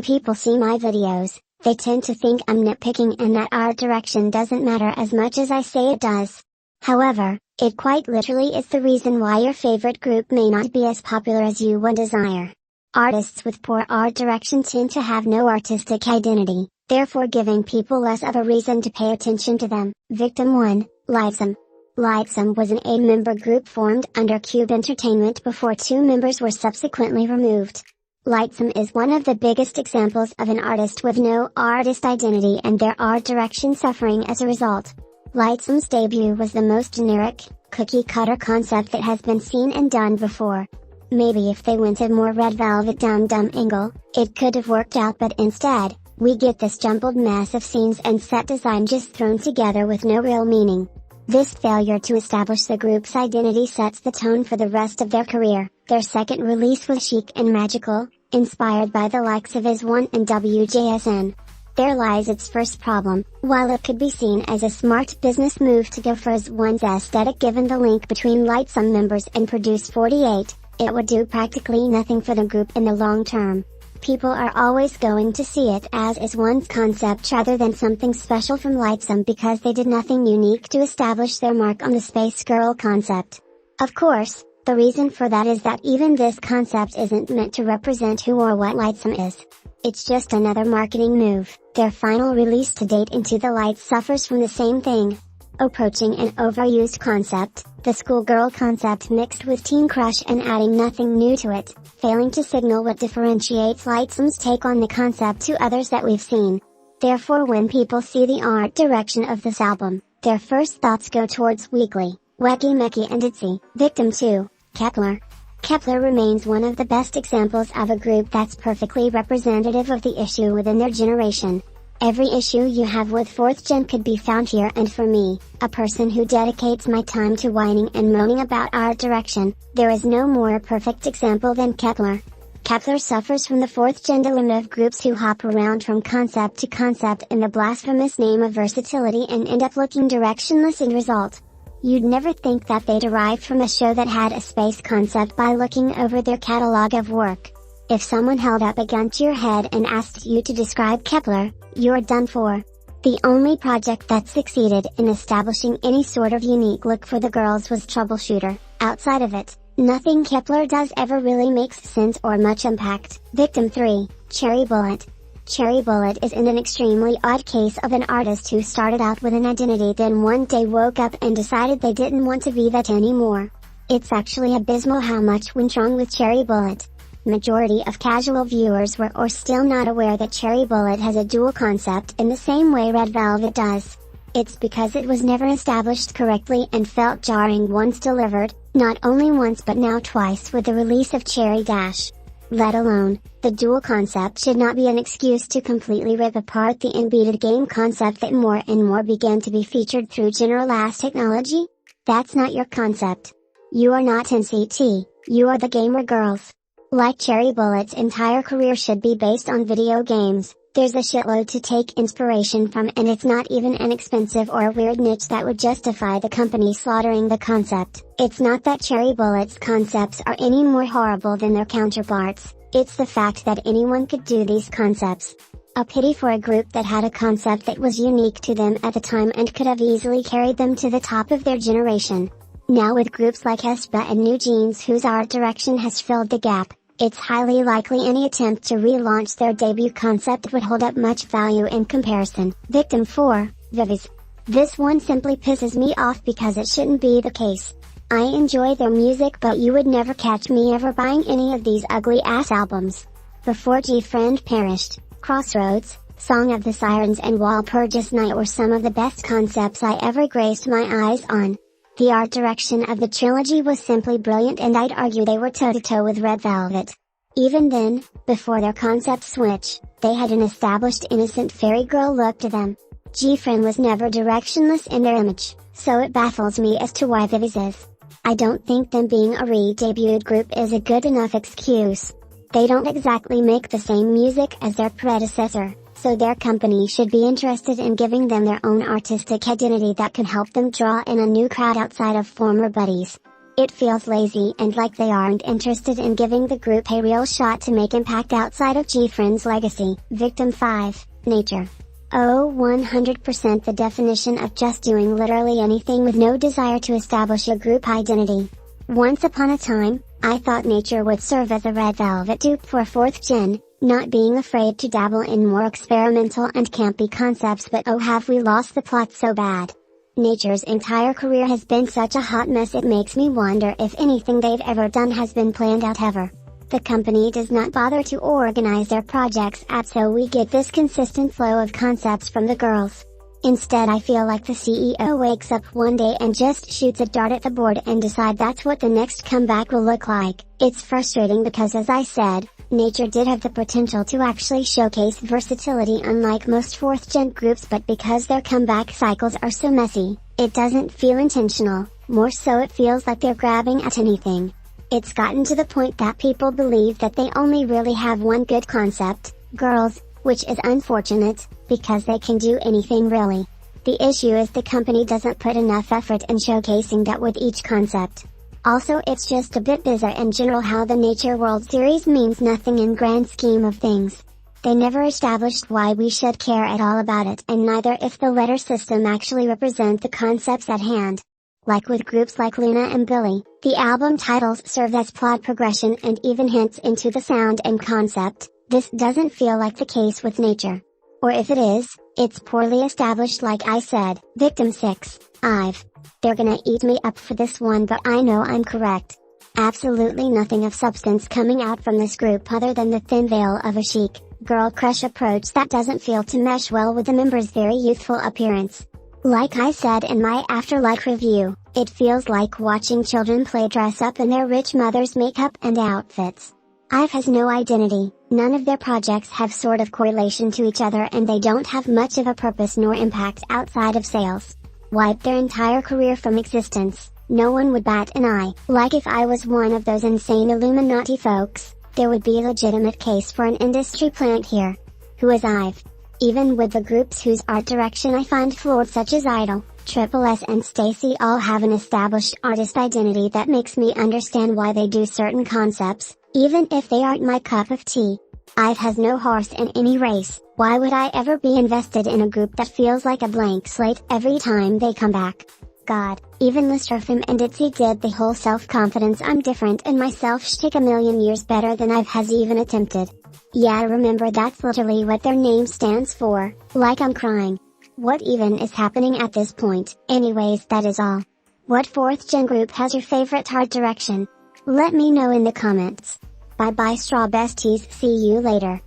people see my videos, they tend to think I'm nitpicking and that art direction doesn't matter as much as I say it does. However, it quite literally is the reason why your favorite group may not be as popular as you would desire. Artists with poor art direction tend to have no artistic identity, therefore giving people less of a reason to pay attention to them. Victim 1, limewire. Limewire was an 8-member group formed under Cube Entertainment before 2 members were subsequently removed. Limewire is one of the biggest examples of an artist with no artist identity and their art direction suffering as a result. Limewire's debut was the most generic, cookie-cutter concept that has been seen and done before. Maybe if they went a more Red Velvet Dum-Dum angle, it could have worked out, but instead, we get this jumbled mess of scenes and set design just thrown together with no real meaning. This failure to establish the group's identity sets the tone for the rest of their career. Their second release was chic and magical, inspired by the likes of IS1 and WJSN. There lies its first problem. While it could be seen as a smart business move to go for IS1's aesthetic given the link between Limewire members and Produce 48, it would do practically nothing for the group in the long term. People are always going to see it as IS1's concept rather than something special from Limewire because they did nothing unique to establish their mark on the Space Girl concept. Of course, the reason for that is that even this concept isn't meant to represent who or what Limewire is. It's just another marketing move. Their final release to date, Into the Light, suffers from the same thing. Approaching an overused concept, the schoolgirl concept mixed with teen crush and adding nothing new to it, failing to signal what differentiates Limewire's take on the concept to others that we've seen. Therefore when people see the art direction of this album, their first thoughts go towards Weekly, Weki Meki and ITZY. Victim 2, Kep1er. Kep1er remains one of the best examples of a group that's perfectly representative of the issue within their generation. Every issue you have with 4th Gen could be found here, and for me, a person who dedicates my time to whining and moaning about art direction, there is no more perfect example than Kep1er. Kep1er suffers from the 4th Gen dilemma of groups who hop around from concept to concept in the blasphemous name of versatility and end up looking directionless in result. You'd never think that they derived from a show that had a space concept by looking over their catalog of work. If someone held up a gun to your head and asked you to describe Kep1er, you're done for. The only project that succeeded in establishing any sort of unique look for the girls was Troubleshooter. Outside of it, nothing Kep1er does ever really makes sense or much impact. Victim 3, Cherry Bullet. Cherry Bullet is in an extremely odd case of an artist who started out with an identity, then one day woke up and decided they didn't want to be that anymore. It's actually abysmal how much went wrong with Cherry Bullet. Majority of casual viewers were or still not aware that Cherry Bullet has a dual concept in the same way Red Velvet does. It's because it was never established correctly and felt jarring once delivered, not only once but now twice with the release of Cherry Dash. Let alone, the dual concept should not be an excuse to completely rip apart the embedded game concept that more and more began to be featured through generalized technology. That's not your concept. You are not NCT, you are the gamer girls. Like Cherry Bullet's entire career should be based on video games, there's a shitload to take inspiration from, and it's not even an expensive or a weird niche that would justify the company slaughtering the concept. It's not that Cherry Bullet's concepts are any more horrible than their counterparts, it's the fact that anyone could do these concepts. A pity for a group that had a concept that was unique to them at the time and could have easily carried them to the top of their generation. Now with groups like aespa and New Jeans whose art direction has filled the gap, it's highly likely any attempt to relaunch their debut concept would hold up much value in comparison. Victim 4, VIVI'S. This one simply pisses me off because it shouldn't be the case. I enjoy their music, but you would never catch me ever buying any of these ugly ass albums. Before G-Friend perished, Crossroads, Song of the Sirens and Walpurgis Night were some of the best concepts I ever graced my eyes on. The art direction of the trilogy was simply brilliant, and I'd argue they were toe-to-toe with Red Velvet. Even then, before their concept switch, they had an established innocent fairy girl look to them. G-Friend was never directionless in their image, so it baffles me as to why VIVI'S is. I don't think them being a re-debuted group is a good enough excuse. They don't exactly make the same music as their predecessor, so their company should be interested in giving them their own artistic identity that can help them draw in a new crowd outside of former buddies. It feels lazy and like they aren't interested in giving the group a real shot to make impact outside of G-Friend's legacy. Victim 5, Nature. Oh, 100% the definition of just doing literally anything with no desire to establish a group identity. Once upon a time, I thought Nature would serve as a red velvet dupe for 4th gen, not being afraid to dabble in more experimental and campy concepts, but oh, have we lost the plot so bad. Nature's entire career has been such a hot mess, it makes me wonder if anything they've ever done has been planned out ever. The company does not bother to organize their projects out so we get this consistent flow of concepts from the girls. Instead, I feel like the CEO wakes up one day and just shoots a dart at the board and decide that's what the next comeback will look like. It's frustrating because, as I said, Nature did have the potential to actually showcase versatility unlike most 4th gen groups, but because their comeback cycles are so messy, it doesn't feel intentional, more so it feels like they're grabbing at anything. It's gotten to the point that people believe that they only really have one good concept, girls, which is unfortunate, because they can do anything really. The issue is the company doesn't put enough effort in showcasing that with each concept. Also, it's just a bit bizarre in general how the Nature World Series means nothing in grand scheme of things. They never established why we should care at all about it, and neither if the letter system actually represent the concepts at hand. Like with groups like Luna and Billy, the album titles serve as plot progression and even hints into the sound and concept. This doesn't feel like the case with Nature. Or if it is, it's poorly established like I said. Victim 6, I've. They're gonna eat me up for this one, but I know I'm correct. Absolutely nothing of substance coming out from this group other than the thin veil of a chic, girl crush approach that doesn't feel to mesh well with the members' very youthful appearance. Like I said in my Afterlife review, it feels like watching children play dress up in their rich mother's makeup and outfits. IVE has no identity, none of their projects have sort of correlation to each other, and they don't have much of a purpose nor impact outside of sales. Wipe their entire career from existence, no one would bat an eye. Like if I was one of those insane Illuminati folks, there would be a legitimate case for an industry plant here. Who is IVE? Even with the groups whose art direction I find flawed, such as Idol, Triple S and Stacy, all have an established artist identity that makes me understand why they do certain concepts, even if they aren't my cup of tea. IVE has no horse in any race. Why would I ever be invested in a group that feels like a blank slate every time they come back? God, even Listrafim and Itzy did the whole self-confidence I'm different and myself shtick a million years better than IVE has even attempted. Yeah, remember that's literally what their name stands for, like I'm crying. What even is happening at this point? Anyways, that is all. What 4th gen group has your favorite art direction? Let me know in the comments. Bye bye straw besties, see you later.